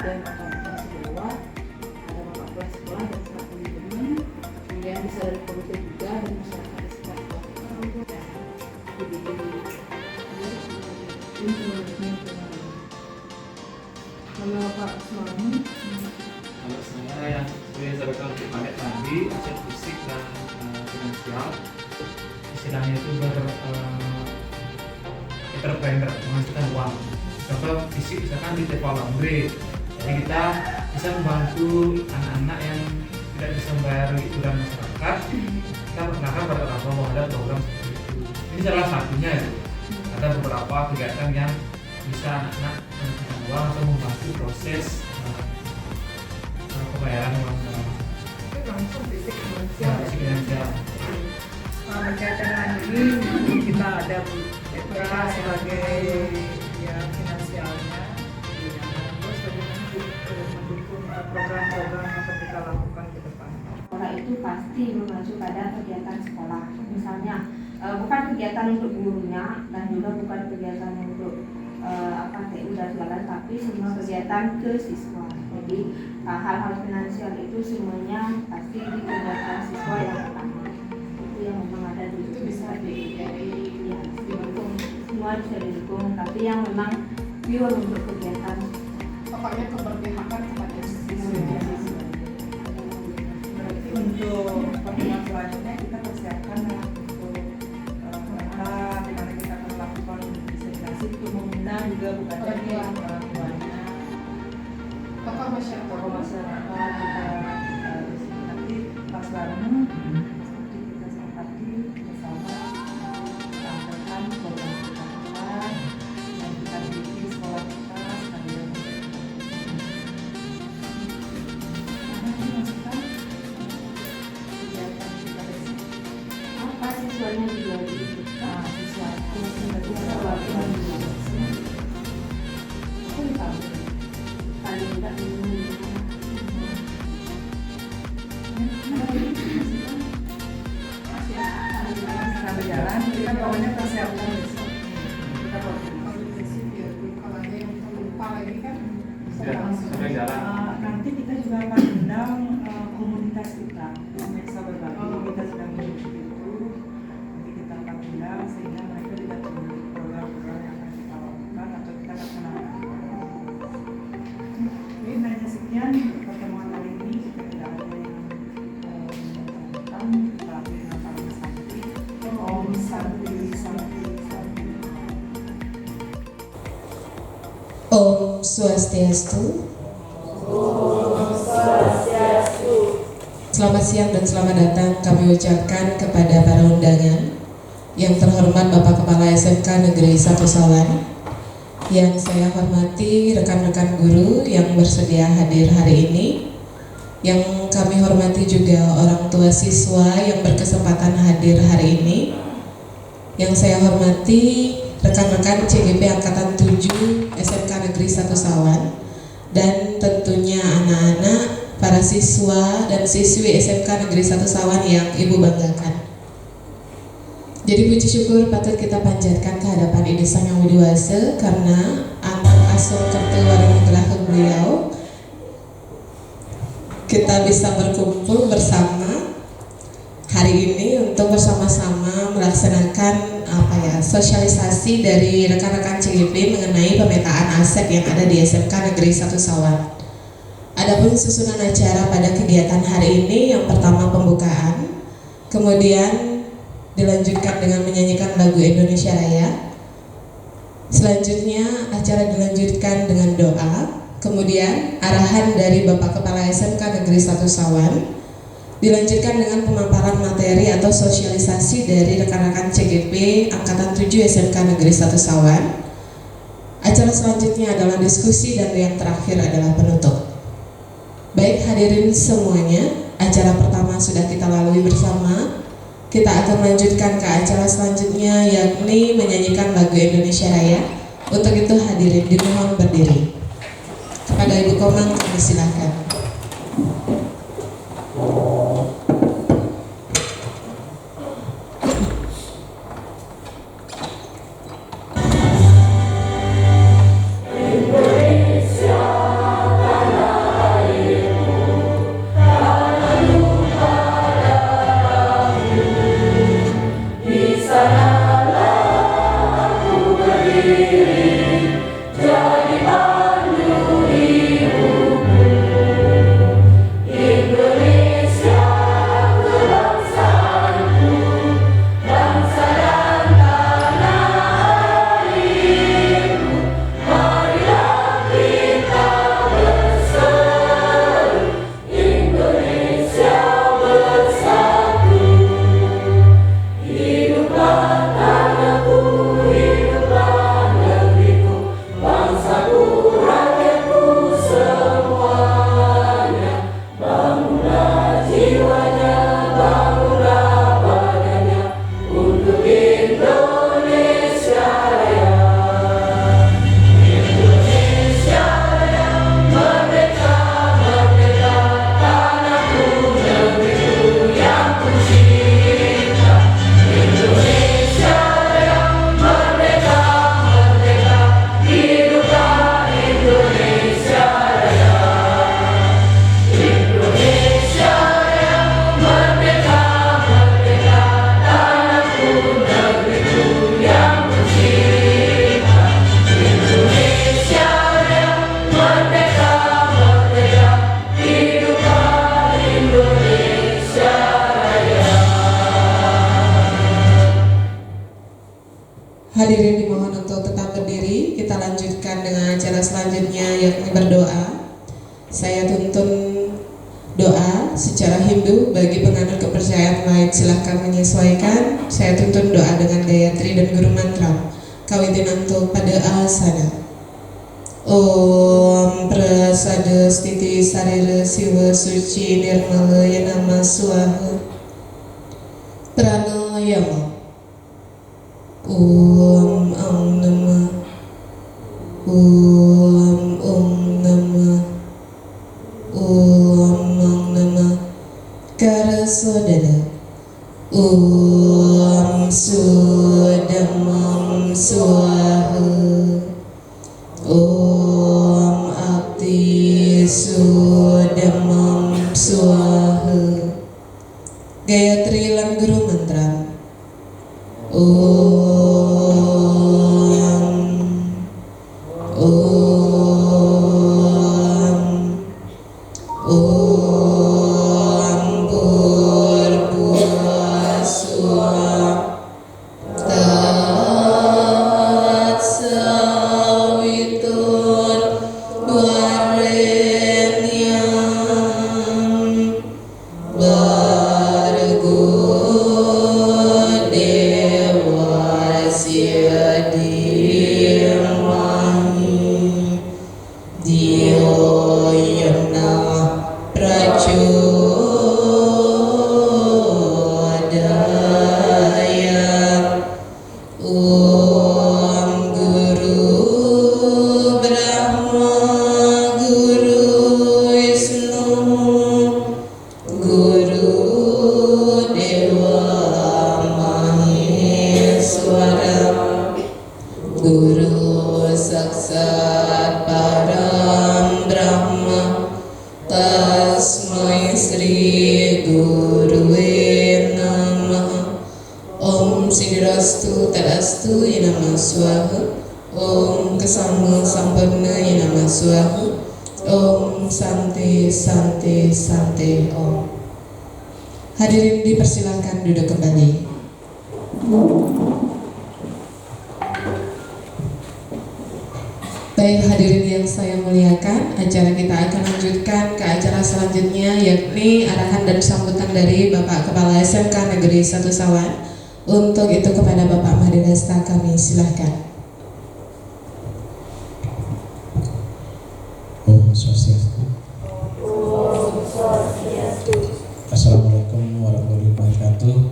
kemudian Bapak Sudewa, ada Bapak Kepala Sekolah dan staf manajemen, kemudian bisa dari komite juga dan masyarakat di sekitar Halo Pak Suami. Kalau saya yang seperti yang saya untuk pakai tadi, aspek fisik dan finansial, istilahnya itu interpreter, menghasilkan uang. Contoh fisik misalkan di teko laundry, jadi kita bisa membantu anak-anak yang tidak bisa membayar iuran masyarakat. Kita perkenalkan pada bahwa ada program seperti itu. Ini salah satunya itu. Ada beberapa kegiatan yang bisa anak-anak menghasilkan uang atau membantu proses pembayaran uang Itu langsung fisik finansial. Berkaitan dengan ini kita ada BPK sebagai ya finansialnya, terus bagaimana mendukung program-program yang akan kita lakukan ke depan. Sekolah itu pasti mengacu pada kegiatan sekolah. Misalnya bukan kegiatan untuk gurunya dan juga bukan kegiatan untuk TU dan sebagainya, tapi semua kegiatan ke siswa. Jadi hal-hal finansial itu semuanya pasti di kegiatan siswa yang pertama. Itu yang memang ada di itu bisa didukung, semua bisa didukung, tapi yang memang pure untuk kegiatan pokoknya keberpihakan kepada siswa. Berarti untuk pertemuan selanjutnya kita persiapkan untuk hal di mana kita akan melakukan diseminasi untuk mengundang juga bukan hanya orang tuanya, Tokoh masyarakat. tokoh masyarakat kita nanti pas bareng. Kita sepakati bersama sampaikan program kita yang kita miliki di sekolah kita sekalian. Masukkan kegiatan kita besok. apa siswanya juga Nah, siswa itu sebenarnya aku tahu paling tidak sampai jalan kita pokoknya persiapkan besok kita koordinasi. Kalau ada yang terlupa lagi kan Sampai jalan. Nanti kita juga akan undang komunitas kita pemirsa berbagi, kita sedang menuju itu, nanti kita akan undang sehingga mereka tidak tahu program-program yang akan kita lakukan atau kita akan kenalkan. Oke, hanya sekian pertemuan kali ini. Jika tidak ada yang menanyakan, kita akhiri dengan salam santi. Om Santi Santi Santi. Om Swastiastu. Selamat siang dan selamat datang kami ucapkan kepada para undangan. Yang terhormat Bapak Kepala SMK Negeri 1 Sawan, yang saya hormati rekan-rekan guru yang bersedia hadir hari ini, yang kami hormati juga orang tua siswa yang berkesempatan hadir hari ini, yang saya hormati rekan-rekan CGP Angkatan 7 SMK Negeri 1 Sawan, dan tentunya anak-anak, para siswa dan siswi SMK Negeri 1 Sawan yang Ibu banggakan. Jadi puji syukur patut kita panjatkan ke hadapan Ide Sang Yang Widi Wase karena anak asuh kertu warung gelah beliau kita bisa berkumpul bersama hari ini untuk bersama-sama melaksanakan sosialisasi dari rekan-rekan CGP mengenai pemetaan aset yang ada di SMK Negeri 1 Sawan. Adapun susunan acara pada kegiatan hari ini, yang pertama pembukaan, kemudian dilanjutkan dengan menyanyikan lagu Indonesia Raya. Selanjutnya acara dilanjutkan dengan doa, kemudian arahan dari Bapak Kepala SMK Negeri 1 Sawan, dilanjutkan dengan pemaparan materi atau sosialisasi dari rekan-rekan CGP Angkatan 7 SMK Negeri 1 Sawan. Acara selanjutnya adalah diskusi dan yang terakhir adalah penutup. Baik hadirin semuanya, acara pertama sudah kita lalui bersama. Kita akan melanjutkan ke acara selanjutnya, yakni menyanyikan lagu Indonesia Raya. Untuk itu hadirin dimohon berdiri. Kepada Ibu Komang kami silakan. Indonesia Hadirin dimohon untuk tetap berdiri. Kita lanjutkan dengan acara selanjutnya, yakni berdoa. Saya tuntun doa secara Hindu. Bagi penganut kepercayaan lain silahkan menyesuaikan. Saya tuntun doa dengan Gayatri dan Guru Mantra. Kawitinanto pada asana. Om prasada stiti sarira siwa suci nirmala yanama swaha. Pranayama. Om Namah. Om Namah. Om Namah. Karasodana. Om Sudamam Swaha. Om Akti Sudamam Swaha. Gayatri lan Guru Mantra. Hadirin dipersilakan duduk kembali. Baik hadirin yang saya muliakan, acara kita akan lanjutkan ke acara selanjutnya, yakni arahan dan sambutan dari Bapak Kepala SMK Negeri 1 Sawan. Untuk itu kepada Bapak Mahadesta kami silahkan. Om Swastiastu. Assalamualaikum warahmatullahi wabarakatuh.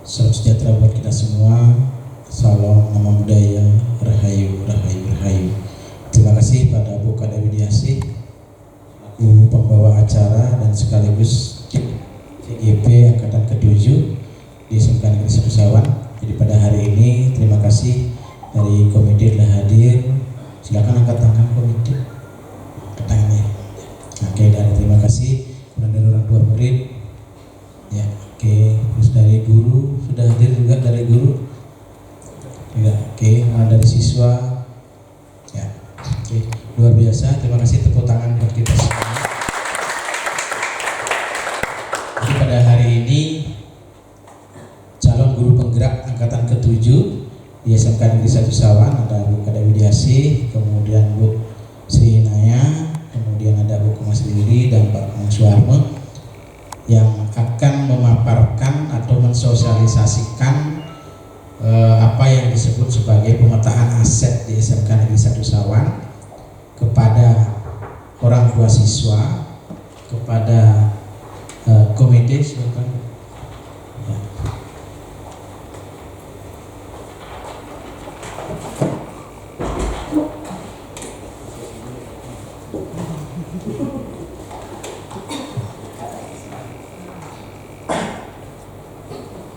Salam sejahtera buat kita semua. Salam nama budaya, rahayu, rahayu, rahayu. Terima kasih pada Bu Kada Widiasih, Bu pembawa acara dan sekaligus CGP Angkatan ke-7 di SMK Negeri 1 Sawan. Jadi pada hari ini terima kasih dari komite telah hadir. Silakan angkat tangan komite. Angkat tangannya. Oke, dan terima kasih dari orang tua murid, ya, oke, terus dari guru sudah hadir juga, dari guru, ya, oke, dari siswa, ya, oke, luar biasa. Terima kasih, tepuk tangan buat kita semua. Jadi pada hari ini calon guru penggerak angkatan ke-7 di SMK Negeri 1 Sawan ada Bu Kada Widiasih, kemudian Bu Sri Naya, kemudian ada Bu Mas Lili dan Pak Suwarno yang akan memaparkan atau mensosialisasikan apa yang disebut sebagai pemetaan aset di SMK Negeri 1 Sawan kepada orang tua siswa, kepada komite, silakan. Ya.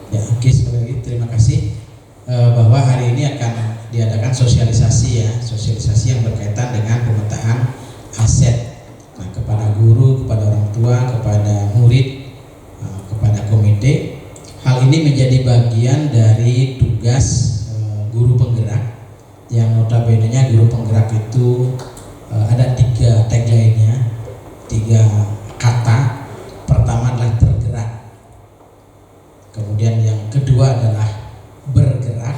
Ya, oke, sekali lagi terima kasih bahwa hari ini akan diadakan sosialisasi, ya, sosialisasi yang berkaitan dengan pemetaan aset, nah, kepada guru, kepada orang tua, kepada murid, kepada komite. Hal ini menjadi bagian dari tugas guru penggerak, yang notabene-nya guru penggerak itu ada 3 tagline-nya, 3 kata. Pertama adalah tergerak, kemudian yang kedua adalah bergerak,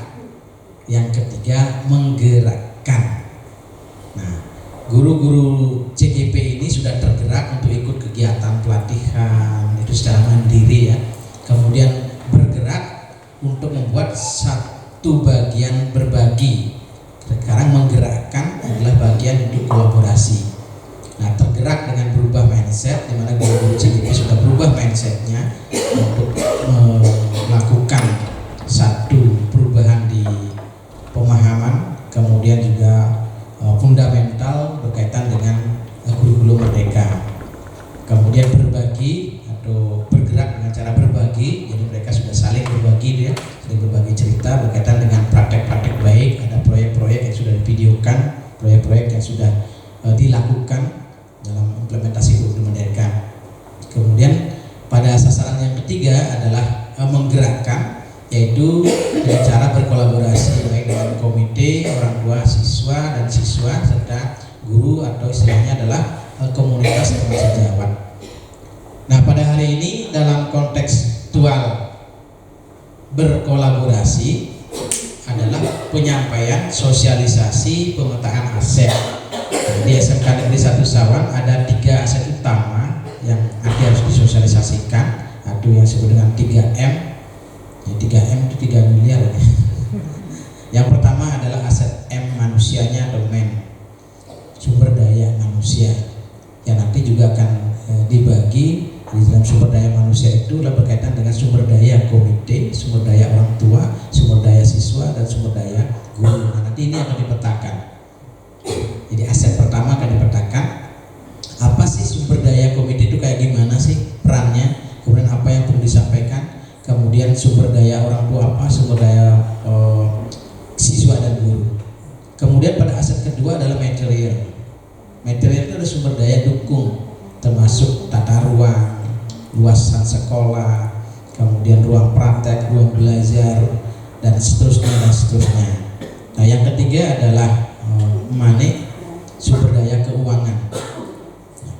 guru-guru CGP ini sudah tergerak untuk ikut kegiatan pelatihan itu secara mandiri ya. Kemudian bergerak untuk membuat satu bagian berbagi. Sekarang menggerakkan adalah bagian untuk kolaborasi. Nah, tergerak dengan berubah mindset, di mana guru-guru CGP sudah berubah mindsetnya untuk melakukan satu perubahan di pemahaman, kemudian juga fundamental berkaitan dengan kurikulum merdeka. Kemudian berbagi atau bergerak dengan cara berbagi, jadi mereka sudah saling berbagi ya, saling berbagi cerita berkaitan dengan praktek-praktek baik, ada proyek-proyek yang sudah divideokan, proyek-proyek yang sudah dilakukan dalam implementasi kurikulum merdeka. Kemudian pada sasaran yang ketiga adalah menggerakkan, yaitu dengan cara berkolaborasi baik dengan komite, orang tua siswa dan siswa serta guru atau istilahnya adalah komunitas teman sejawat. Nah, pada hari ini dalam kontekstual berkolaborasi adalah penyampaian sosialisasi pemetaan aset. Di SMK Negeri 1 Sawan ada 3 aset utama yang nanti harus disosialisasikan, atau yang disebut dengan 3M. Ya, 3M itu 3 miliar. Yang pertama adalah aset M manusianya atau MEM, sumber daya manusia, yang nanti juga akan dibagi di dalam sumber daya manusia itu adalah berkaitan dengan sumber daya komite, sumber daya orang tua, sumber daya siswa, dan sumber daya guru. Nah, nanti ini akan dipetakan. Jadi aset pertama akan dipetakan, apa sih sumber daya komite itu kayak gimana sih perannya, kemudian apa yang perlu disampaikan, kemudian sumber daya orang tua apa, sumber daya siswa dan guru. Kemudian pada aset kedua adalah material. Material itu ada sumber daya dukung, termasuk tata ruang, luasan sekolah, kemudian ruang praktek, ruang belajar, dan seterusnya dan seterusnya. Nah, yang ketiga adalah money, sumber daya keuangan.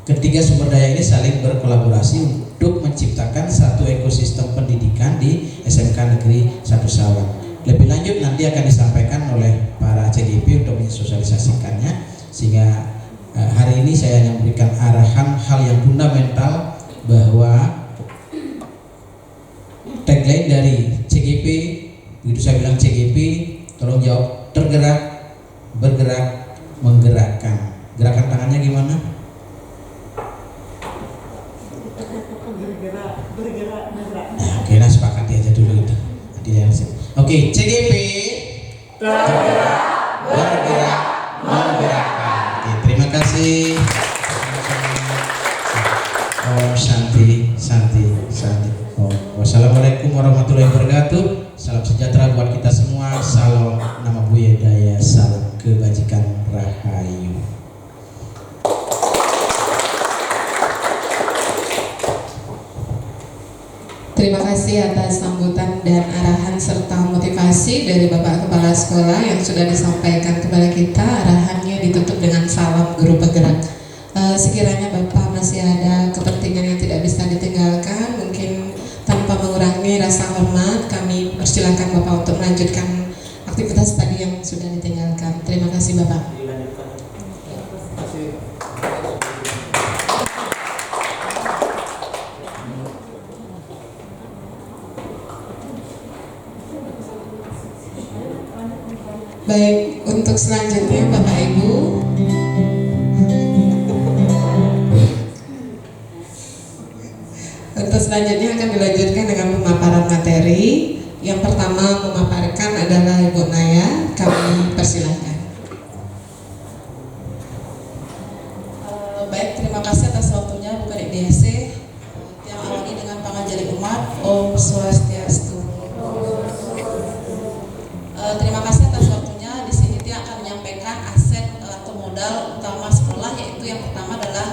Ketiga sumber daya ini saling berkolaborasi untuk menciptakan satu ekosistem pendidikan di SMK Negeri 1 Sawan. Lebih lanjut nanti akan disampaikan oleh para CGP untuk mensosialisasikannya, sehingga hari ini saya hanya memberikan arahan hal yang fundamental bahwa tagline dari CGP, begitu saya bilang CGP, tolong jawab tergerak, bergerak, menggerakkan. Gerakan tangannya gimana? Bergerak. Nah, oke, nah sepakati aja dulu itu. Oke, CGP tergerak, bergerak, menggerakkan. Oke, terima kasih. Om Santi. Wassalamualaikum warahmatullahi wabarakatuh. Salam sejahtera buat kita semua. Salam nama budaya, salam kebajikan, rahayu. Terima kasih atas sambutan dan arahan serta motivasi dari Bapak Kepala Sekolah yang sudah disampaikan kepada kita. Arahannya ditutup dengan salam guru penggerak. Sekiranya Bapak masih ada kepentingan yang tidak bisa ditinggalkan, mungkin tanpa mengurangi rasa hormat, kami persilakan Bapak untuk melanjutkan aktivitas tadi yang sudah ditinggalkan. Terima kasih Bapak. Baik, untuk selanjutnya Bapak Ibu, untuk selanjutnya akan dilanjutkan dengan pemaparan materi. Yang pertama memaparkan adalah Ibu Naya, kami persilahkan. Baik, terima kasih atas waktunya Bu Kadek DHC. Yang awali dengan pangajari umat, Om Swastiastu. Terima kasih atas waktunya. Di sini dia akan menyampaikan aset atau modal utama sekolah, yaitu yang pertama adalah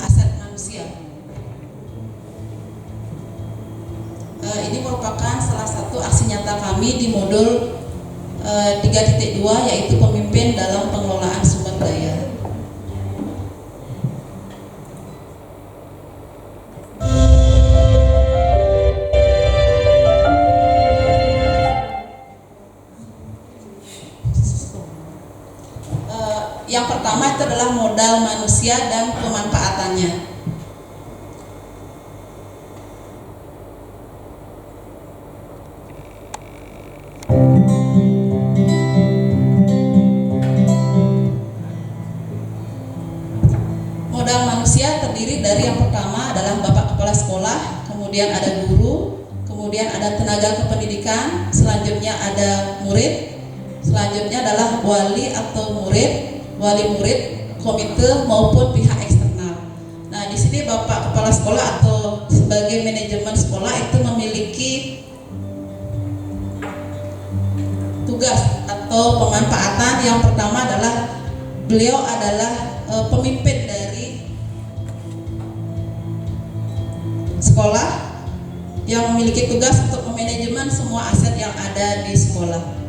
aset manusia. Ini merupakan salah satu aksi nyata kami di modul 3.2, yaitu pemimpin dalam pengelolaan sumber daya. Yang pertama itu adalah modal manusia dan pemanfaatannya. Modal manusia terdiri dari yang pertama adalah Bapak Kepala Sekolah, kemudian ada guru, kemudian ada tenaga kependidikan, selanjutnya ada murid, selanjutnya adalah wali atau murid, wali murid, komite maupun pihak eksternal. Nah, di sini Bapak Kepala Sekolah atau sebagai manajemen sekolah itu memiliki tugas atau pemanfaatan. Yang pertama adalah beliau adalah pemimpin dari sekolah yang memiliki tugas untuk memanajemen semua aset yang ada di sekolah.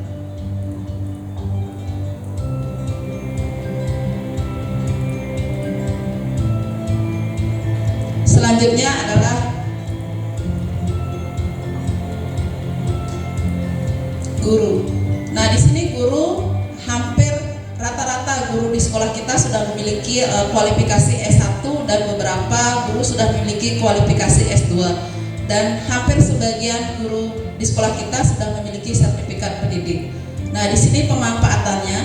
Selanjutnya adalah guru. Nah, di sini guru hampir rata-rata guru di sekolah kita sudah memiliki kualifikasi S1 dan beberapa guru sudah memiliki kualifikasi S2. Dan hampir sebagian guru di sekolah kita sudah memiliki sertifikat pendidik. Nah, di sini pemanfaatannya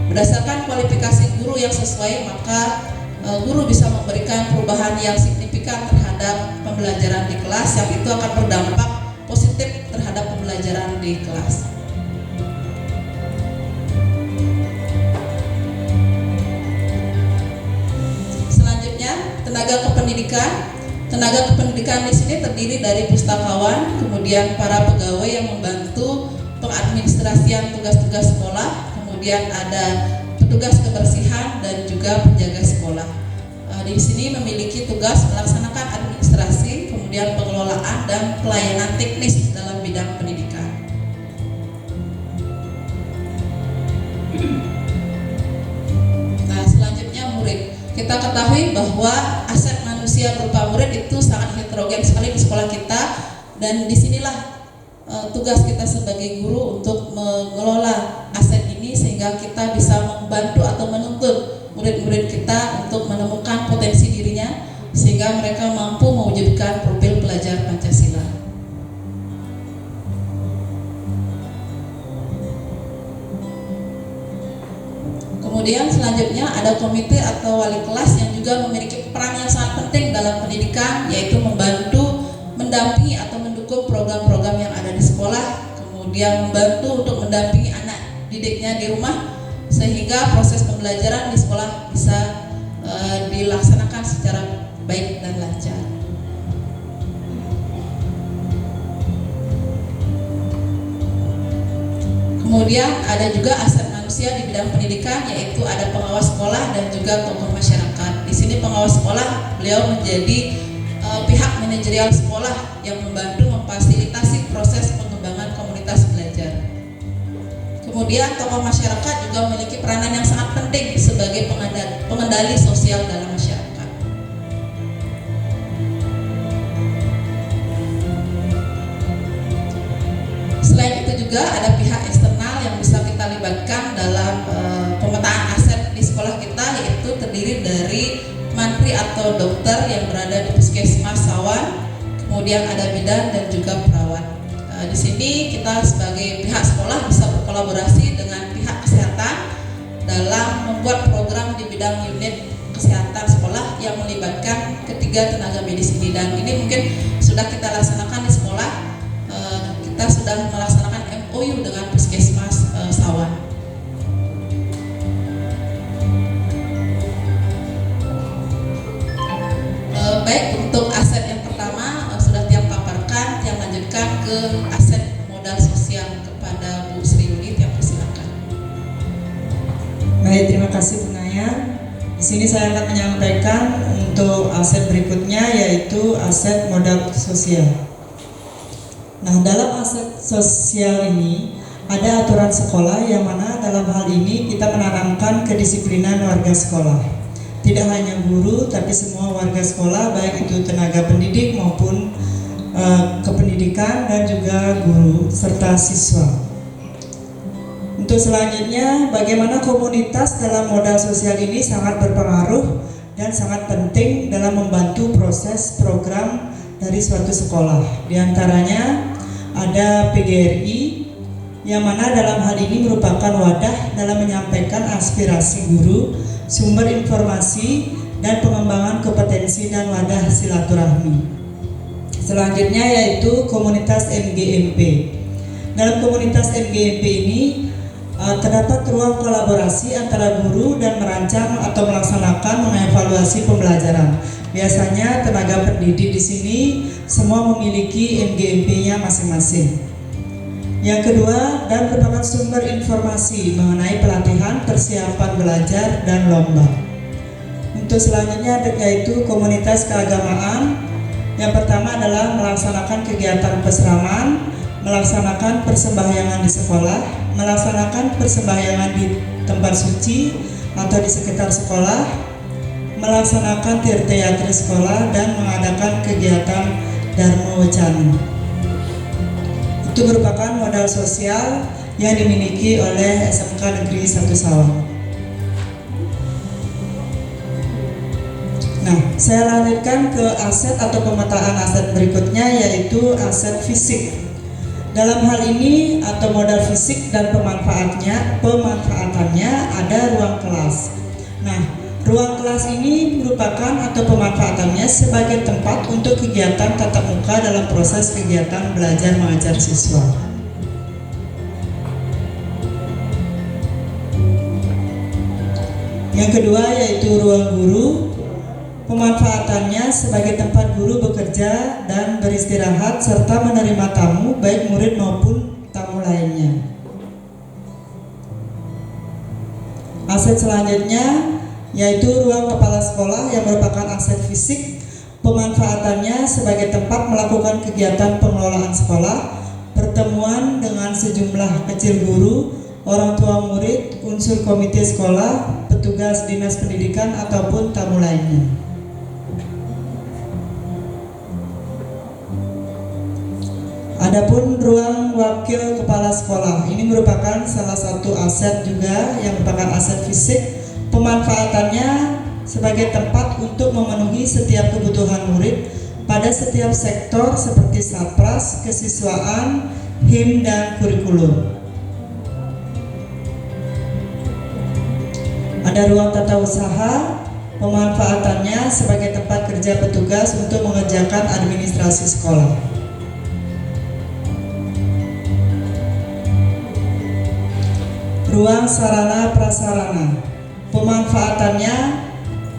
berdasarkan kualifikasi guru yang sesuai, maka guru bisa memberikan perubahan yang signifikan terhadap pembelajaran di kelas, yang itu akan berdampak positif terhadap pembelajaran di kelas. Tenaga kependidikan. Tenaga kependidikan di sini terdiri dari pustakawan, kemudian para pegawai yang membantu pengadministrasian tugas-tugas sekolah, kemudian ada petugas kebersihan dan juga penjaga sekolah. Di sini memiliki tugas melaksanakan administrasi, kemudian pengelolaan dan pelayanan teknis dalam bidang pendidikan. Nah, selanjutnya murid. Kita ketahui bahwa aset manusia berupa murid itu sangat heterogen sekali di sekolah kita, dan disinilah tugas kita sebagai guru untuk mengelola aset ini sehingga kita bisa membantu atau menuntun murid-murid kita untuk menemukan potensi dirinya sehingga mereka mampu mewujudkan profil pelajar Pancasila. Kemudian selanjutnya ada komite atau wali kelas yang juga memiliki peran yang sangat penting dalam pendidikan, yaitu membantu, mendampingi atau mendukung program-program yang ada di sekolah, kemudian membantu untuk mendampingi anak didiknya di rumah sehingga proses pembelajaran di sekolah bisa dilaksanakan secara baik dan lancar. Kemudian ada juga aset manusia di bidang pendidikan, yaitu ada pengawas sekolah dan juga tokoh masyarakat. Di sini pengawas sekolah, beliau menjadi pihak manajerial sekolah yang membantu memfasilitasi proses pengembangan komunitas belajar. Kemudian tokoh masyarakat juga memiliki peranan yang sangat penting sebagai pengendali sosial dalam masyarakat. Selain itu juga ada pihak eksternal yang bisa kita libatkan dalam pemetaan aset di sekolah kita, yaitu terdiri dari mantri atau dokter yang berada di puskesmas Sawan, kemudian ada bidan dan juga perawat. Di sini kita sebagai pihak sekolah bisa berkolaborasi dengan pihak kesehatan dalam membuat program di bidang unit kesehatan sekolah yang melibatkan ketiga tenaga medis ini, dan ini mungkin sudah kita laksanakan di sekolah. Kita sudah melaksanakan MOU dengan puskesmas Sawan. Baik, untuk aset yang pertama sudah tiang paparkan, yang lanjutkan ke aset modal sosial kepada Bu Sri Yuli, yang persilakan. Baik, terima kasih Bu Naya. Di sini saya akan menyampaikan untuk aset berikutnya, yaitu aset modal sosial. Nah, dalam aset sosial ini ada aturan sekolah yang mana dalam hal ini kita menanamkan kedisiplinan warga sekolah. Tidak hanya guru, tapi semua warga sekolah, baik itu tenaga pendidik maupun kependidikan dan juga guru serta siswa. Untuk Untuk selanjutnya, bagaimana komunitas dalam modal sosial ini sangat berpengaruh dan sangat penting dalam membantu proses program dari suatu sekolah. Di antaranya ada PGRI, yang mana dalam hal ini merupakan wadah dalam menyampaikan aspirasi guru, sumber informasi, dan pengembangan kompetensi dan wadah silaturahmi. Selanjutnya yaitu komunitas MGMP. Dalam komunitas MGMP ini terdapat ruang kolaborasi antara guru dan merancang atau melaksanakan mengevaluasi pembelajaran. Biasanya tenaga pendidik di sini semua memiliki MGMP-nya masing-masing. Yang kedua, dan merupakan sumber informasi mengenai pelatihan, persiapan belajar, dan lomba. Untuk selanjutnya yaitu komunitas keagamaan. Yang pertama adalah melaksanakan kegiatan peseraman, melaksanakan persembahyangan di sekolah, melaksanakan persembahyangan di tempat suci atau di sekitar sekolah, melaksanakan tirta-yatri sekolah, dan mengadakan kegiatan Dharma Wacana. Itu merupakan modal sosial yang dimiliki oleh SMK Negeri 1 Sawang. Nah, saya lanjutkan ke aset atau pemetaan aset berikutnya, yaitu aset fisik. Dalam hal ini atau modal fisik dan pemanfaatannya ada ruang kelas. Nah, ruang kelas ini merupakan atau pemanfaatannya sebagai tempat untuk kegiatan tatap muka dalam proses kegiatan belajar mengajar siswa. Yang kedua yaitu ruang guru. Pemanfaatannya sebagai tempat guru bekerja dan beristirahat serta menerima tamu baik murid maupun tamu lainnya. Aset selanjutnya yaitu ruang kepala sekolah yang merupakan aset fisik. Pemanfaatannya sebagai tempat melakukan kegiatan pengelolaan sekolah, pertemuan dengan sejumlah kecil guru, orang tua murid, unsur komite sekolah, petugas dinas pendidikan ataupun tamu lainnya. Adapun ruang wakil kepala sekolah ini merupakan salah satu aset juga yang merupakan aset fisik. Pemanfaatannya sebagai tempat untuk memenuhi setiap kebutuhan murid pada setiap sektor seperti satpras, kesiswaan, HIM, dan kurikulum. Ada ruang tata usaha. Pemanfaatannya sebagai tempat kerja petugas untuk mengerjakan administrasi sekolah. Ruang sarana prasarana. Pemanfaatannya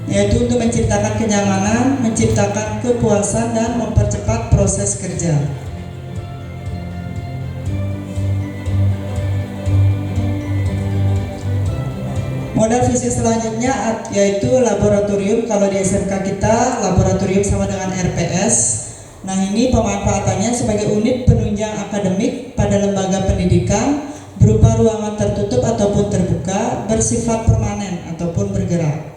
yaitu untuk menciptakan kenyamanan, menciptakan kepuasan, dan mempercepat proses kerja. Modal fisik selanjutnya yaitu laboratorium. Kalau di SMK kita laboratorium sama dengan RPS. Nah, ini pemanfaatannya sebagai unit penunjang akademik pada lembaga pendidikan berupa ruangan tertutup ataupun terbuka, bersifat permanen ataupun bergerak.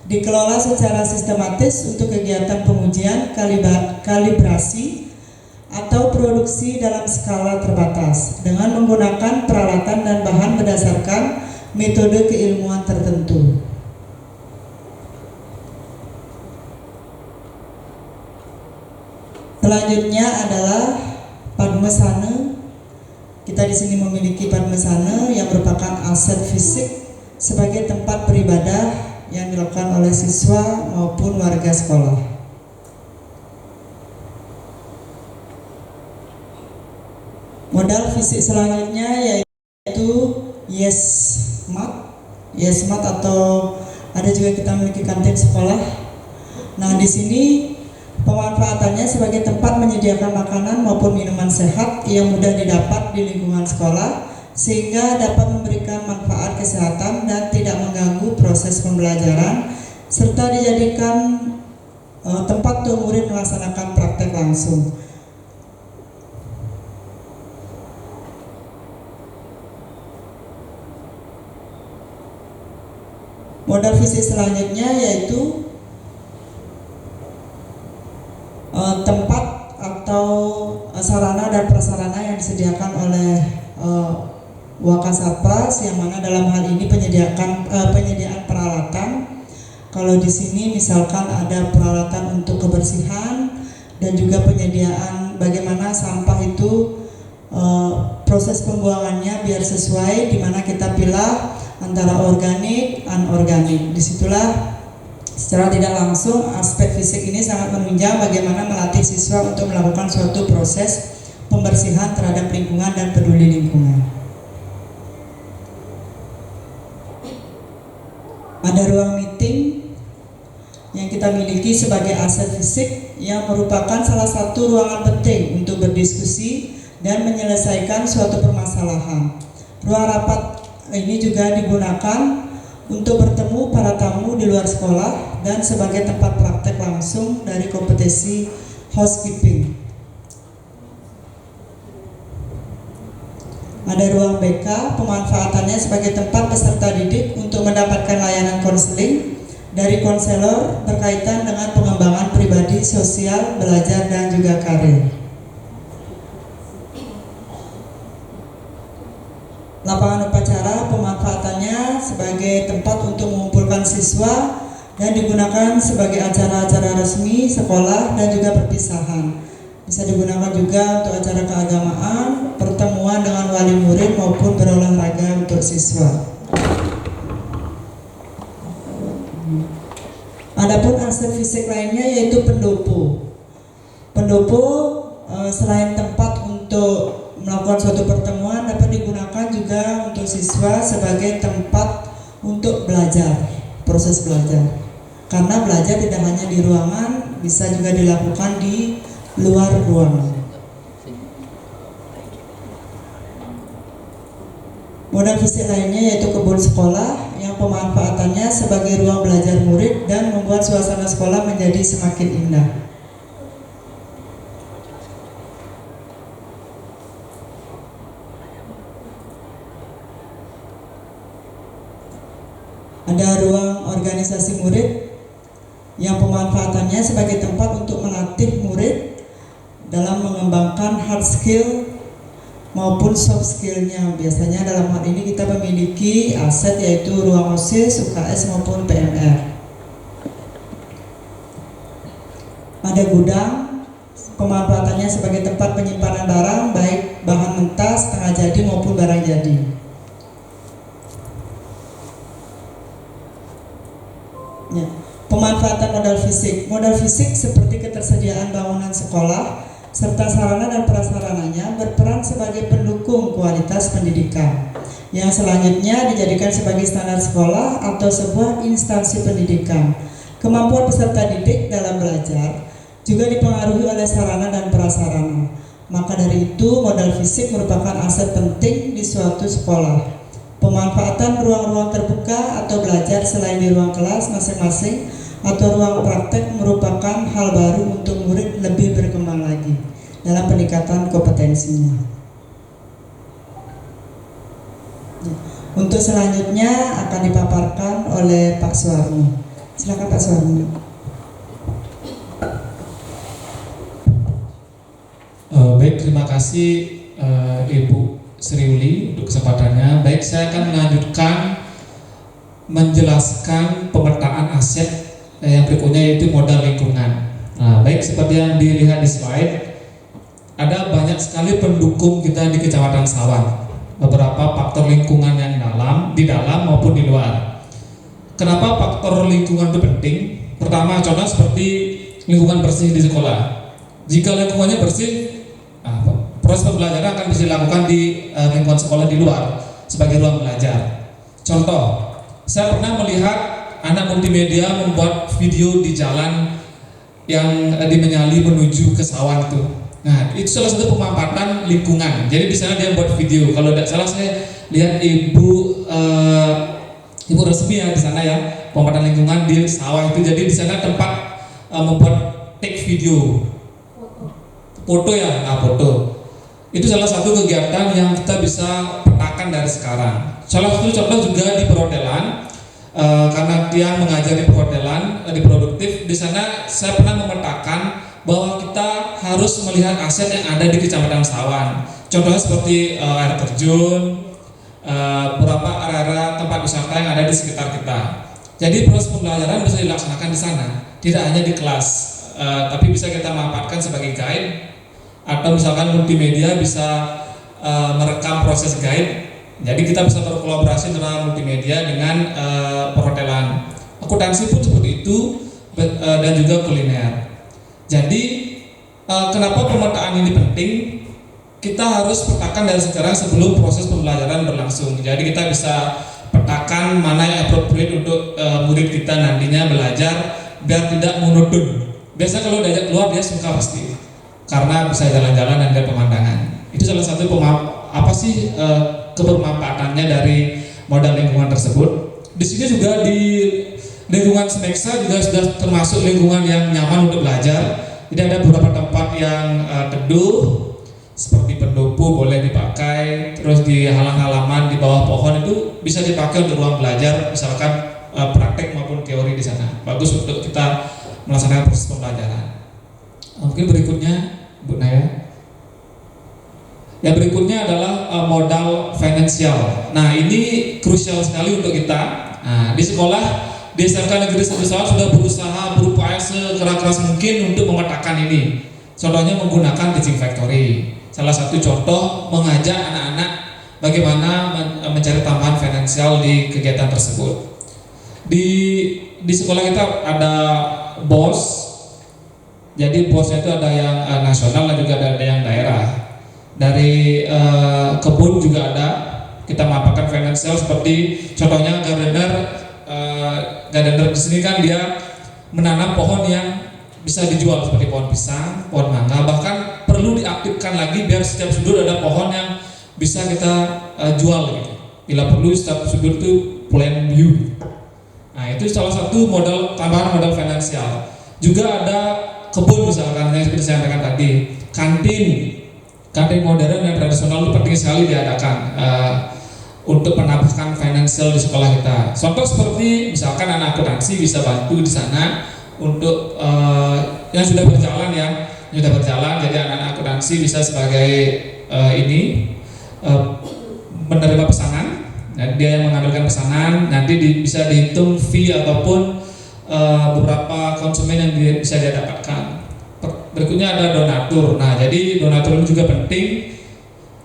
Dikelola secara sistematis untuk kegiatan pengujian, kalibrasi, atau produksi dalam skala terbatas dengan menggunakan peralatan dan bahan berdasarkan metode keilmuan tertentu. Selanjutnya adalah Padmasana. Kita di sini memiliki Padmasana yang merupakan aset fisik sebagai tempat beribadah yang dilakukan oleh siswa maupun warga sekolah. Modal fisik selanjutnya yaitu YesMat atau ada juga kita memiliki kantin sekolah. Nah, di sini pemanfaatannya sebagai tempat menyediakan makanan maupun minuman sehat yang mudah didapat di lingkungan sekolah sehingga dapat memberikan manfaat kesehatan dan tidak mengganggu proses pembelajaran serta dijadikan tempat untuk murid melaksanakan praktek langsung. Modal fisik selanjutnya yaitu tempat atau sarana dan prasarana yang disediakan oleh Wakasapras, yang mana dalam hal ini penyediaan peralatan. Kalau di sini misalkan ada peralatan untuk kebersihan dan juga penyediaan bagaimana sampah itu proses pembuangannya biar sesuai, di mana kita pilah antara organik, anorganik. Disitulah secara tidak langsung aspek fisik ini sangat menunjang bagaimana melatih siswa untuk melakukan suatu proses pembersihan terhadap lingkungan dan peduli lingkungan. Ada ruang meeting yang kita miliki sebagai aset fisik yang merupakan salah satu ruangan penting untuk berdiskusi dan menyelesaikan suatu permasalahan. Ruang rapat ini juga digunakan untuk bertemu para tamu di luar sekolah dan sebagai tempat praktek langsung dari kompetisi housekeeping. Ada ruang BK, pemanfaatannya sebagai tempat peserta didik untuk mendapatkan layanan konseling dari konselor berkaitan dengan pengembangan pribadi, sosial, belajar, dan juga karir. Lapangan upacara, pemanfaatannya sebagai tempat untuk mengumpulkan siswa dan digunakan sebagai acara-acara resmi sekolah dan juga perpisahan. Bisa digunakan juga untuk acara keagamaan, pertemuan dengan wali murid maupun berolahraga untuk siswa. Adapun aset fisik lainnya yaitu pendopo. Pendopo selain tempat untuk melakukan suatu pertemuan dapat digunakan juga untuk siswa sebagai tempat untuk belajar, proses belajar. Karena belajar tidak hanya di ruangan, bisa juga dilakukan di luar ruangan. Modal fisik lainnya yaitu kebun sekolah yang pemanfaatannya sebagai ruang belajar murid dan membuat suasana sekolah menjadi semakin indah. Ada ruang organisasi murid yang pemanfaatannya sebagai tempat untuk melatih murid dalam mengembangkan hard skill maupun soft skill-nya. Biasanya dalam hal ini kita memiliki aset yaitu ruang OSIS, UKS maupun PMR. Ada gudang, pemanfaatannya sebagai tempat penyimpanan barang baik bahan mentah, setengah jadi maupun barang jadi. Ya. Pemanfaatan modal fisik. Modal fisik seperti ketersediaan bangunan sekolah serta sarana dan prasarananya berperan sebagai pendukung kualitas pendidikan yang selanjutnya dijadikan sebagai standar sekolah atau sebuah instansi pendidikan. Kemampuan peserta didik dalam belajar juga dipengaruhi oleh sarana dan prasarana. Maka dari itu modal fisik merupakan aset penting di suatu sekolah. Pemanfaatan ruang-ruang terbuka atau belajar selain di ruang kelas masing-masing atau ruang praktek merupakan hal baru untuk murid lebih berkembang lagi dalam peningkatan kompetensinya. Untuk selanjutnya akan dipaparkan oleh Pak Suwarno. Silakan Pak Suwarno. Baik, terima kasih Ibu Sriuli untuk kesempatannya. Baik, saya akan melanjutkan menjelaskan pemetaan aset yang berikutnya yaitu modal lingkungan. Nah, baik seperti yang dilihat di slide, ada banyak sekali pendukung kita di Kecamatan Sawan. Beberapa faktor lingkungan yang di dalam maupun di luar. Kenapa faktor lingkungan itu penting? Pertama, contoh seperti lingkungan bersih di sekolah. Jika lingkungannya bersih, proses pembelajaran akan bisa dilakukan di lingkungan sekolah di luar sebagai ruang belajar. Contoh, saya pernah melihat anak multimedia membuat video di jalan yang dimenyali menuju ke Sawan itu. Nah, itu salah satu pemanfaatan lingkungan. Jadi di sana dia buat video. Kalau tidak salah saya lihat ibu resmi ya di sana ya, pemanfaatan lingkungan di sawah itu. Jadi di sana tempat membuat take video, foto ya, foto. Itu salah satu kegiatan yang kita bisa petakan dari sekarang. Salah satu contoh juga di perhotelan. Karena dia mengajar di perhotelan, di produktif, di sana saya pernah memetakan bahwa kita harus melihat aset yang ada di Kecamatan Sawan. Contohnya seperti air terjun, beberapa area-area tempat wisata yang ada di sekitar kita. Jadi proses pembelajaran bisa dilaksanakan di sana, tidak hanya di kelas, tapi bisa kita manfaatkan sebagai guide, atau misalkan multimedia bisa merekam proses guide. Jadi kita bisa berkolaborasi antara multimedia dengan perhotelan. Akuntansi pun seperti itu, dan juga kuliner. Jadi kenapa pemetaan ini penting? Kita harus petakan dari sekarang sebelum proses pembelajaran berlangsung. Jadi kita bisa petakan mana yang appropriate untuk murid kita nantinya belajar biar tidak monoton. Biasa kalau diajak keluar dia suka pasti, karena bisa jalan-jalan dan lihat pemandangan. Itu salah satu kebermanfaatannya dari modal lingkungan tersebut. Di sini juga di lingkungan Smeksa juga sudah termasuk lingkungan yang nyaman untuk belajar. Jadi ada beberapa tempat yang teduh, seperti pendopo boleh dipakai, terus di halaman di bawah pohon itu bisa dipakai untuk ruang belajar, misalkan praktek maupun teori di sana. Bagus untuk kita melaksanakan proses pembelajaran. Mungkin berikutnya, Bu Naya. Yang berikutnya adalah modal finansial. Nah, ini krusial sekali untuk kita. Nah, di sekolah di SMK Negeri 1 Sawan sudah berusaha berupaya sekeras mungkin untuk memetakan ini. Contohnya menggunakan teaching factory. Salah satu contoh mengajak anak-anak bagaimana mencari tambahan finansial di kegiatan tersebut. Di sekolah kita ada BOS. Jadi BOS-nya itu ada yang nasional dan juga ada yang daerah. Dari kebun juga ada. Kita manfaatkan finansial seperti contohnya gardener di sini kan dia menanam pohon yang bisa dijual seperti pohon pisang, pohon mangga, bahkan perlu diaktifkan lagi biar setiap sudut ada pohon yang bisa kita jual gitu. Bila perlu setiap sudut itu plan view. Nah, itu salah satu tambahan modal finansial. Juga ada kebun misalkan yang seperti saya sampaikan tadi, kantin modern dan tradisional itu penting sekali diadakan untuk menambahkan finansial di sekolah kita. Contoh seperti misalkan anak akuntansi bisa bantu di sana untuk yang sudah berjalan jadi anak-anak akuntansi bisa sebagai menerima pesanan, dan dia yang mengambilkan pesanan nanti bisa dihitung fee ataupun beberapa konsumen yang bisa dia dapatkan. Berikutnya ada donatur. Nah, jadi donatur ini juga penting,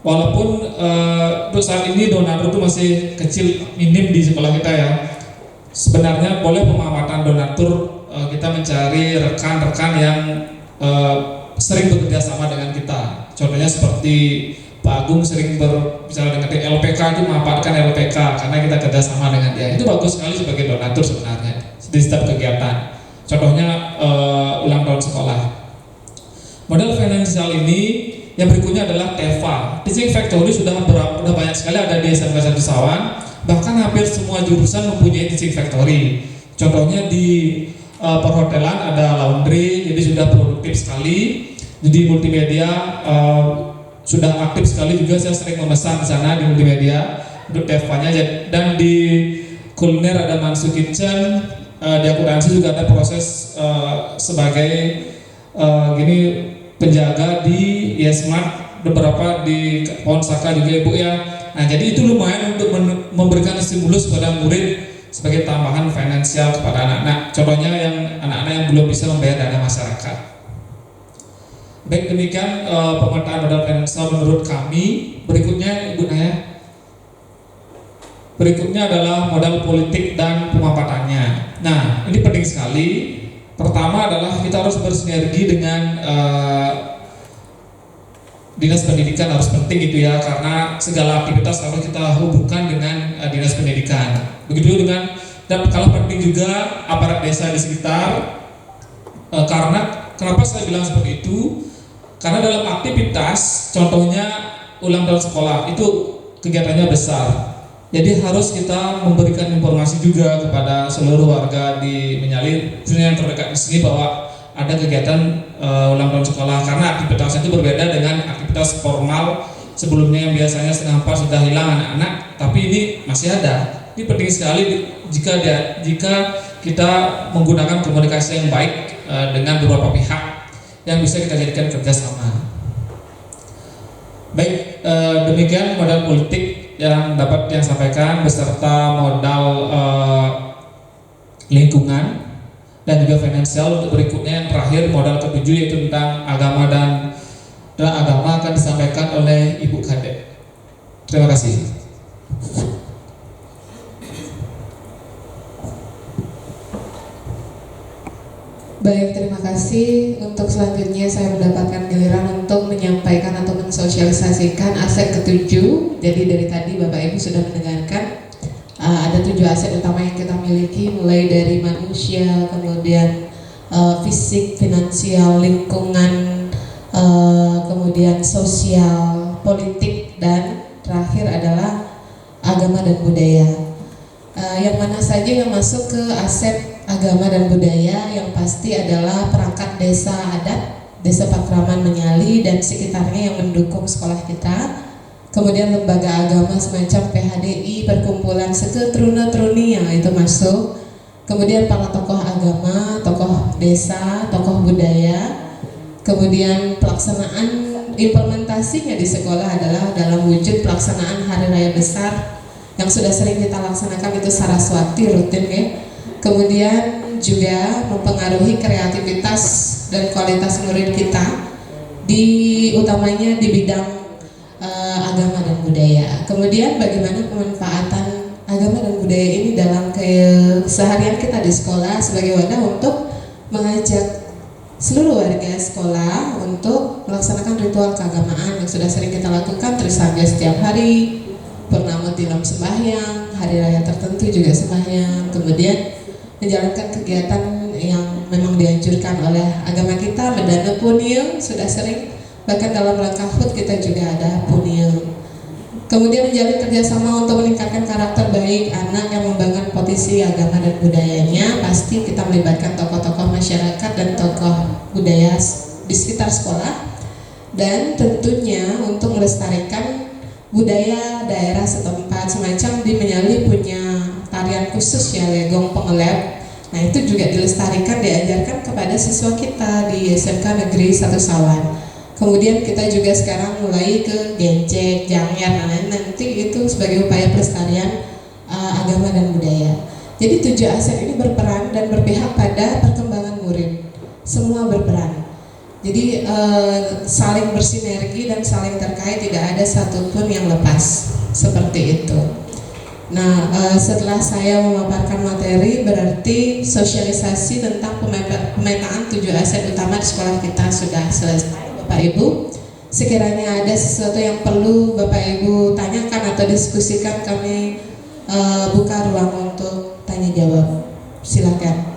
walaupun untuk saat ini donatur itu masih kecil, minim di sekolah kita ya. Sebenarnya boleh pemanfaatan donatur, kita mencari rekan-rekan yang sering bekerja sama dengan kita. Contohnya seperti Pak Agung sering berbicara dengan LPK, itu memanfaatkan LPK karena kita kerja sama dengan dia. Itu bagus sekali sebagai donatur sebenarnya di setiap kegiatan. Contohnya ulang tahun sekolah. Modal finansial ini yang berikutnya adalah TEFA. Teaching Factory sudah banyak sekali ada di SMK 1 Sawan. Bahkan hampir semua jurusan mempunyai Teaching Factory. Contohnya di perhotelan ada laundry, jadi sudah produktif sekali. Jadi multimedia sudah aktif sekali juga, saya sering memesan di sana di multimedia untuk TEFA-nya. Dan di kuliner ada Mansu Kitchen, di akuntansi juga ada proses sebagai penjaga di Yesmart, beberapa di Pohon Saka juga Ibu ya. Nah, jadi itu lumayan untuk memberikan stimulus kepada murid sebagai tambahan finansial kepada anak-anak. Contohnya yang anak-anak yang belum bisa membayar dana masyarakat. Baik, demikian pemetaan modal finansial menurut kami. Berikutnya Ibu Naya. Berikutnya adalah modal politik dan pemanfaatannya. Nah, ini penting sekali. Pertama adalah kita harus bersinergi dengan dinas pendidikan, harus penting itu ya, karena segala aktivitas harus kita hubungkan dengan dinas pendidikan. Begitu dengan, dan kalau penting juga aparat desa di sekitar. Karena kenapa saya bilang seperti itu? Karena dalam aktivitas, contohnya ulang tahun sekolah itu kegiatannya besar. Jadi harus kita memberikan informasi juga kepada seluruh warga di Menyali, khususnya yang terdekat di sini, bahwa ada kegiatan ulang tahun sekolah, karena aktivitas itu berbeda dengan aktivitas formal sebelumnya yang biasanya setengah 4 sudah hilang anak-anak, tapi ini masih ada. Ini penting sekali jika kita menggunakan komunikasi yang baik dengan beberapa pihak yang bisa kita jadikan kerjasama. Baik, demikian modal politik yang dapat yang sampaikan beserta modal lingkungan dan juga finansial. Untuk berikutnya yang terakhir modal ketujuh yaitu tentang agama dan agama akan disampaikan oleh Ibu Kadek. Terima kasih. Baik, terima kasih. Untuk selanjutnya saya mendapatkan giliran untuk menyampaikan atau mensosialisasikan aset ketujuh. Jadi dari tadi Bapak Ibu sudah mendengarkan ada 7 aset utama yang kita miliki, mulai dari manusia, kemudian fisik, finansial, lingkungan, kemudian sosial, politik, dan terakhir adalah agama dan budaya. Yang mana saja yang masuk ke aset agama dan budaya, yang pasti adalah perangkat desa adat, desa Pakraman Menyali dan sekitarnya yang mendukung sekolah kita. Kemudian lembaga agama semacam PHDI, perkumpulan seketruna-truni yang itu masuk. Kemudian para tokoh agama, tokoh desa, tokoh budaya. Kemudian pelaksanaan implementasinya di sekolah adalah dalam wujud pelaksanaan hari raya besar yang sudah sering kita laksanakan, itu Saraswati rutin ya. Kemudian juga mempengaruhi kreativitas dan kualitas murid kita utamanya di bidang agama dan budaya. Kemudian bagaimana pemanfaatan agama dan budaya ini dalam keseharian kita di sekolah sebagai wadah untuk mengajak seluruh warga sekolah untuk melaksanakan ritual keagamaan yang sudah sering kita lakukan, Trisangga setiap hari, Purnama Tilam sembahyang, hari raya tertentu juga sembahyang, kemudian menjalankan kegiatan yang memang dianjurkan oleh agama kita, mendana punil sudah sering, bahkan dalam rangka HUT kita juga ada punil. Kemudian menjalin kerjasama untuk meningkatkan karakter baik anak yang membangun potensi agama dan budayanya. Pasti kita melibatkan tokoh-tokoh masyarakat dan tokoh budaya di sekitar sekolah, dan tentunya untuk melestarikan budaya daerah setempat. Semacam di Menyali punya tarian khusus ya, Legong Pengelep. Nah itu juga dilestarikan, diajarkan kepada siswa kita di SMK Negeri 1 Sawan. Kemudian kita juga sekarang mulai ke Gencek, Jangyer, nanti itu sebagai upaya pelestarian agama dan budaya. Jadi 7 aset ini berperan dan berpihak pada perkembangan murid. Semua berperan. Jadi saling bersinergi dan saling terkait, tidak ada satupun yang lepas. Seperti itu. Nah, setelah saya memaparkan materi, berarti sosialisasi tentang pemetaan 7 aset utama di sekolah kita sudah selesai, Bapak Ibu. Sekiranya ada sesuatu yang perlu Bapak Ibu tanyakan atau diskusikan, kami buka ruang untuk tanya jawab. Silakan.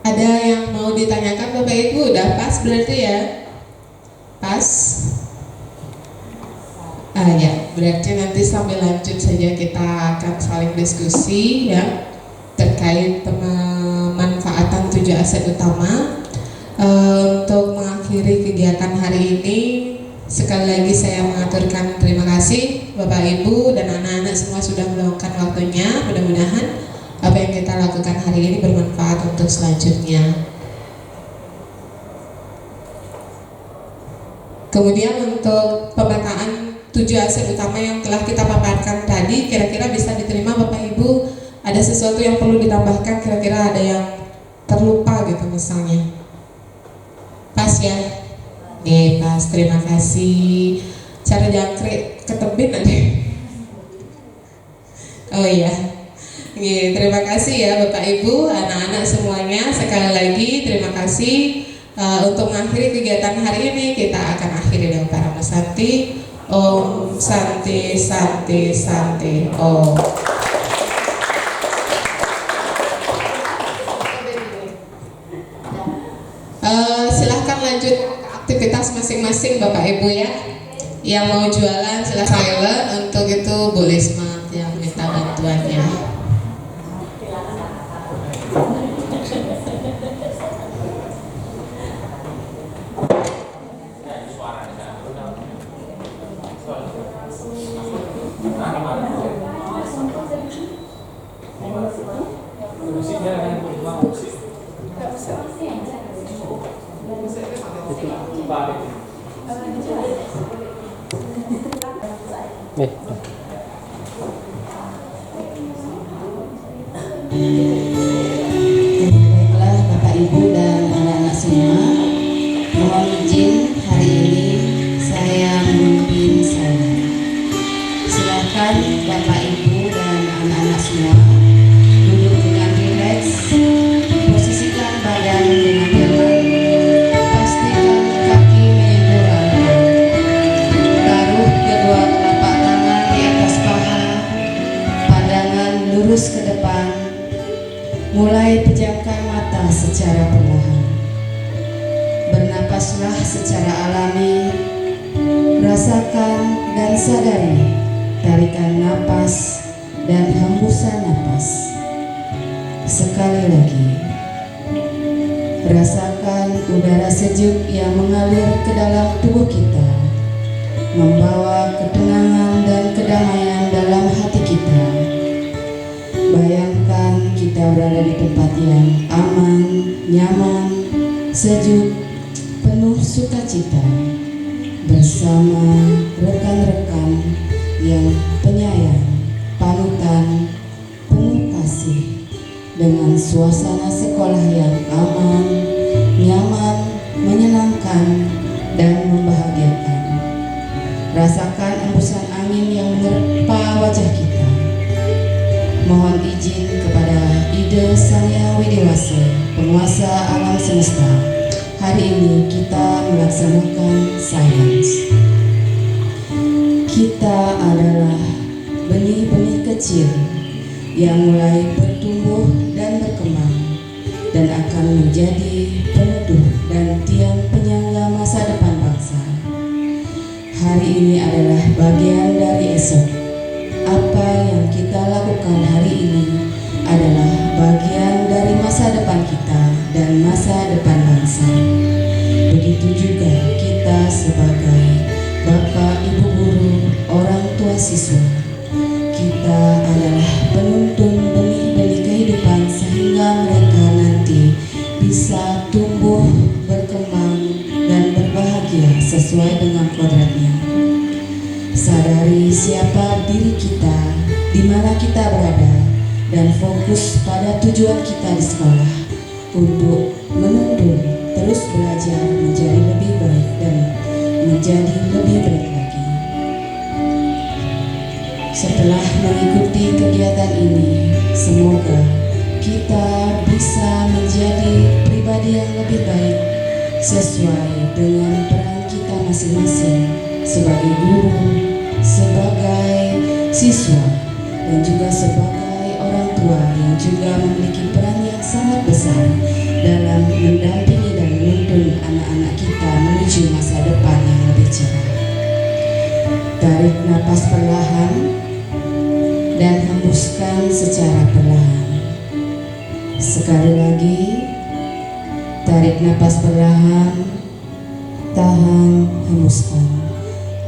Ada yang mau ditanyakan Bapak Ibu? Udah pas berarti ya? Pas? Ya, berarti nanti sambil lanjut saja kita akan saling diskusi ya terkait pemanfaatan 7 aset utama. Untuk mengakhiri kegiatan hari ini, sekali lagi saya mengaturkan terima kasih Bapak Ibu dan anak-anak semua sudah meluangkan waktunya. Mudah-mudahan apa yang kita lakukan hari ini bermanfaat untuk selanjutnya. Kemudian untuk pemetaan 7 aset utama yang telah kita paparkan tadi, kira-kira bisa diterima Bapak Ibu? Ada sesuatu yang perlu ditambahkan, kira-kira ada yang terlupa gitu misalnya? Pas ya? Oke, pas, terima kasih. Cara jangkrik ke tebing aja. Oh iya. Oke, terima kasih ya Bapak Ibu, anak-anak semuanya. Sekali lagi terima kasih. Untuk mengakhiri kegiatan hari ini, kita akan akhiri dengan para Santi. Om Santi Santi Santi Om. Silahkan lanjut aktivitas masing-masing Bapak Ibu ya. Yang mau jualan silahkan. Untuk itu Bu Lisma yang minta bantuannya. Bapak Ibu. Baiklah Bapak Ibu dan anak-anak semua, mohon izin hari ini saya memimpin saya. Silakan Bapak Ibu dan anak-anak semua duduk dengan rileks, posisikan badan dengan nyaman, pastikan kaki menyentuh lantai, taruh kedua telapak tangan di atas paha, pandangan lurus ke depan. Mulai pejamkan mata secara perlahan. Bernapaslah secara alami. Rasakan dan sadari tarikan napas dan hembusan napas. Sekali lagi. Rasakan udara sejuk yang mengalir ke dalam tubuh kita, membawa ketenangan dan kedamaian dalam hati kita. Bayangkan kita berada di tempat yang aman, nyaman, sejuk, penuh sukacita, bersama rekan-rekan yang penyayang, panutan, penuh kasih, dengan suasana sekolah yang aman, nyaman, menyenangkan, dan membahagiakan. Rasakan embusan angin yang menerpa wajah kita. Mohon izin kepada Ide Sang Yang Widiwasa, penguasa alam semesta. Hari ini kita melaksanakan sains. Kita adalah benih-benih kecil yang mulai bertumbuh dan berkembang dan akan menjadi peneduh dan tiang penyangga masa depan bangsa. Hari ini adalah bagian dari esok. Apa yang kita lakukan hari ini adalah bagian dari masa depan kita dan masa depan bangsa. Begitu juga kita sebagai bapak, ibu guru, orang tua siswa. Kita adalah penuntun benih-benih kehidupan sehingga mereka nanti bisa tumbuh, berkembang, dan berbahagia sesuai dengan kodratnya. Sadari siapa diri kita, di mana kita berada, dan fokus pada tujuan kita di sekolah untuk menuntun terus belajar menjadi lebih baik dan menjadi lebih baik lagi. Setelah mengikuti kegiatan ini, semoga kita bisa menjadi pribadi yang lebih baik sesuai dengan peran kita masing-masing sebagai guru, sebagai siswa, dan juga sebagai orang tua yang juga memiliki peran yang sangat besar dalam mendampingi dan menuntun anak-anak kita menuju masa depan yang lebih cerah. Tarik napas perlahan dan hembuskan secara perlahan. Sekali lagi, tarik napas perlahan, tahan, hembuskan.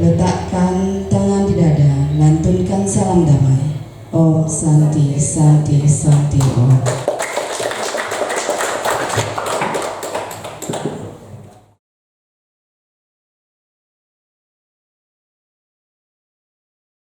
Letakkan tangan di dada, lantunkan salam damai. Om Santi Santi Santi Om.